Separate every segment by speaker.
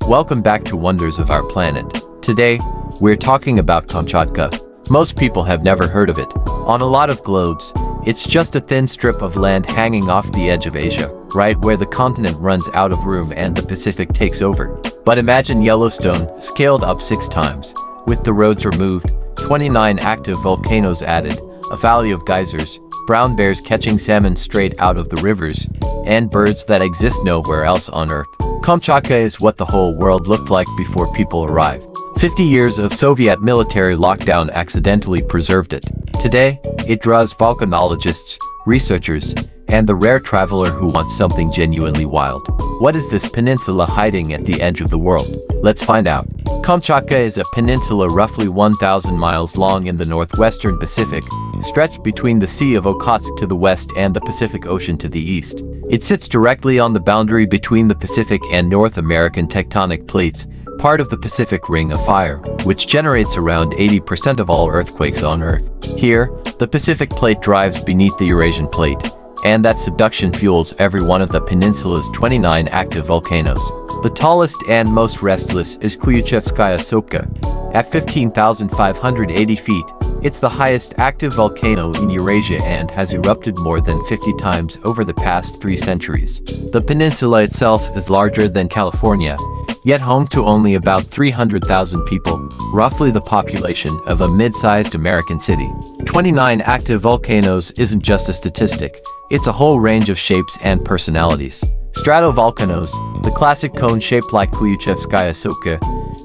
Speaker 1: Welcome back to Wonders of Our Planet. Today, we're talking about Kamchatka. Most people have never heard of it. On a lot of globes, it's just a thin strip of land hanging off the edge of Asia, right where the continent runs out of room and the Pacific takes over. But imagine Yellowstone, scaled up 6 times. With the roads removed, 29 active volcanoes added, a valley of geysers, brown bears catching salmon straight out of the rivers, and birds that exist nowhere else on Earth. Kamchatka is what the whole world looked like before people arrived. 50 years of Soviet military lockdown accidentally preserved it. Today, it draws volcanologists, researchers, and the rare traveler who wants something genuinely wild. What is this peninsula hiding at the edge of the world? Let's find out. Kamchatka is a peninsula roughly 1,000 miles long in the northwestern Pacific, stretched between the Sea of Okhotsk to the west and the Pacific Ocean to the east. It sits directly on the boundary between the Pacific and North American tectonic plates, part of the Pacific Ring of Fire, which generates around 80% of all earthquakes on Earth. Here, the Pacific Plate drives beneath the Eurasian Plate, and that subduction fuels every one of the peninsula's 29 active volcanoes. The tallest and most restless is Kamchatka Sopka. At 15,580 feet, it's the highest active volcano in Eurasia and has erupted more than 50 times over the past 3 centuries. The peninsula itself is larger than California, yet home to only about 300,000 people, roughly the population of a mid-sized American city. 29 active volcanoes isn't just a statistic, it's a whole range of shapes and personalities. Stratovolcanoes, the classic cone shaped like Kamchatka Sopka,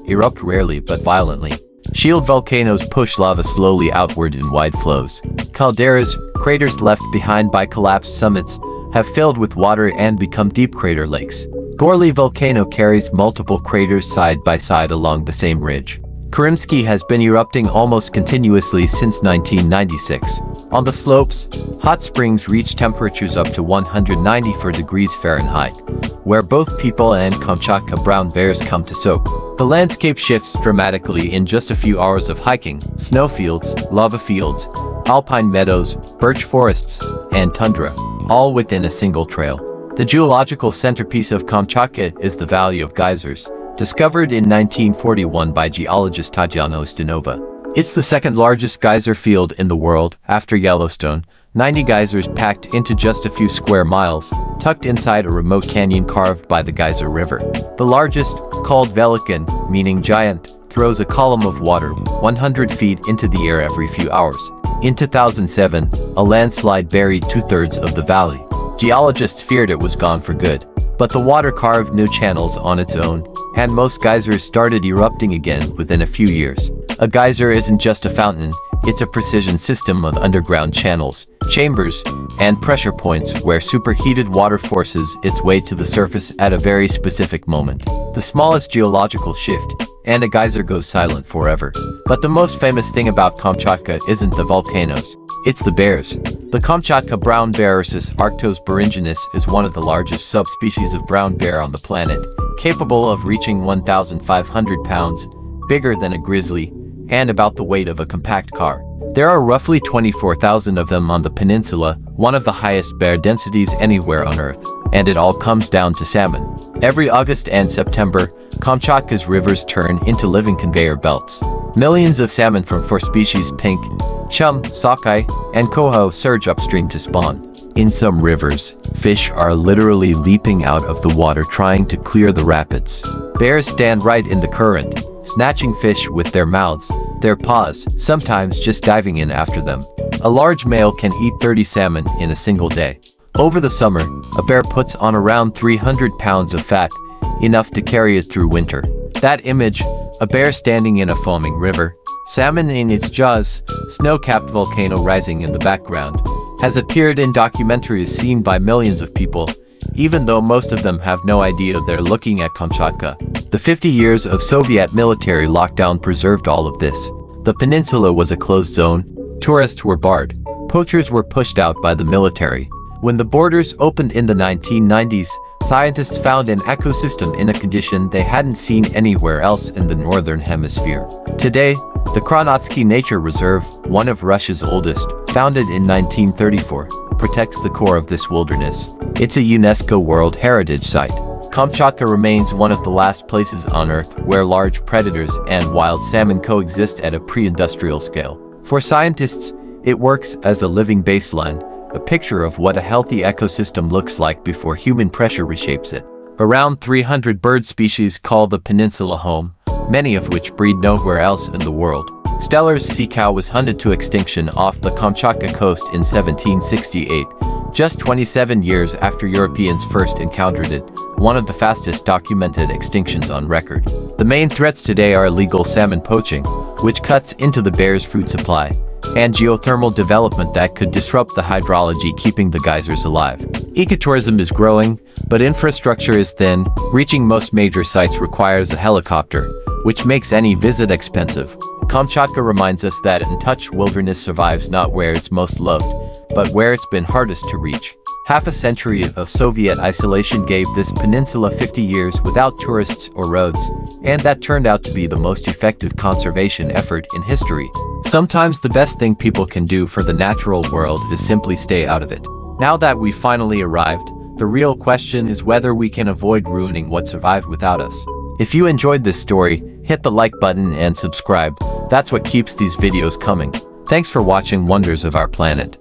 Speaker 1: erupt rarely but violently. Shield volcanoes push lava slowly outward in wide flows. Calderas, craters left behind by collapsed summits, have filled with water and become deep crater lakes. Gorli volcano carries multiple craters side by side along the same ridge. Karimsky has been erupting almost continuously since 1996. On the slopes, hot springs reach temperatures up to 194 degrees Fahrenheit, where both people and Kamchatka brown bears come to soak. The landscape shifts dramatically in just a few hours of hiking: snowfields, lava fields, alpine meadows, birch forests, and tundra, all within a single trail. The geological centerpiece of Kamchatka is the Valley of Geysers, discovered in 1941 by geologist Tatiana Ustanova. It's the second largest geyser field in the world, after Yellowstone, 90 geysers packed into just a few square miles, tucked inside a remote canyon carved by the Geyser River. The largest, called Velikan, meaning giant, throws a column of water 100 feet into the air every few hours. In 2007, a landslide buried 2/3 of the valley. Geologists feared it was gone for good, but the water carved new channels on its own, and most geysers started erupting again within a few years. A geyser isn't just a fountain, it's a precision system of underground channels, chambers, and pressure points where superheated water forces its way to the surface at a very specific moment. The smallest geological shift, and a geyser goes silent forever. But the most famous thing about Kamchatka isn't the volcanoes, it's the bears. The Kamchatka brown bear Ursus arctos beringiensis is one of the largest subspecies of brown bear on the planet, capable of reaching 1,500 pounds, bigger than a grizzly, and about the weight of a compact car. There are roughly 24,000 of them on the peninsula, one of the highest bear densities anywhere on Earth. And it all comes down to salmon. Every August and September, Kamchatka's rivers turn into living conveyor belts. Millions of salmon from 4 species pink, chum, sockeye, and coho surge upstream to spawn. In some rivers, fish are literally leaping out of the water trying to clear the rapids. Bears stand right in the current, snatching fish with their mouths, their paws, sometimes just diving in after them. A large male can eat 30 salmon in a single day. Over the summer, a bear puts on around 300 pounds of fat, enough to carry it through winter. That image, a bear standing in a foaming river, salmon in its jaws, snow-capped volcano rising in the background, has appeared in documentaries seen by millions of people, even though most of them have no idea they're looking at Kamchatka. The 50 years of Soviet military lockdown preserved all of this. The peninsula was a closed zone, tourists were barred, poachers were pushed out by the military. When the borders opened in the 1990s, scientists found an ecosystem in a condition they hadn't seen anywhere else in the Northern Hemisphere. Today, the Kronotsky Nature Reserve, one of Russia's oldest, founded in 1934, protects the core of this wilderness. It's a UNESCO World Heritage Site. Kamchatka remains one of the last places on Earth where large predators and wild salmon coexist at a pre-industrial scale. For scientists, it works as a living baseline, a picture of what a healthy ecosystem looks like before human pressure reshapes it. Around 300 bird species call the peninsula home, many of which breed nowhere else in the world. Steller's sea cow was hunted to extinction off the Kamchatka coast in 1768, just 27 years after Europeans first encountered it, one of the fastest documented extinctions on record. The main threats today are illegal salmon poaching, which cuts into the bear's food supply, and geothermal development that could disrupt the hydrology keeping the geysers alive. Ecotourism is growing, but infrastructure is thin. Reaching most major sites requires a helicopter, which makes any visit expensive. Kamchatka reminds us that untouched wilderness survives not where it's most loved, but where it's been hardest to reach. Half a century of Soviet isolation gave this peninsula 50 years without tourists or roads, and that turned out to be the most effective conservation effort in history. Sometimes the best thing people can do for the natural world is simply stay out of it. Now that we've finally arrived, the real question is whether we can avoid ruining what survived without us. If you enjoyed this story, hit the like button and subscribe. That's what keeps these videos coming. Thanks for watching Wonders of Our Planet.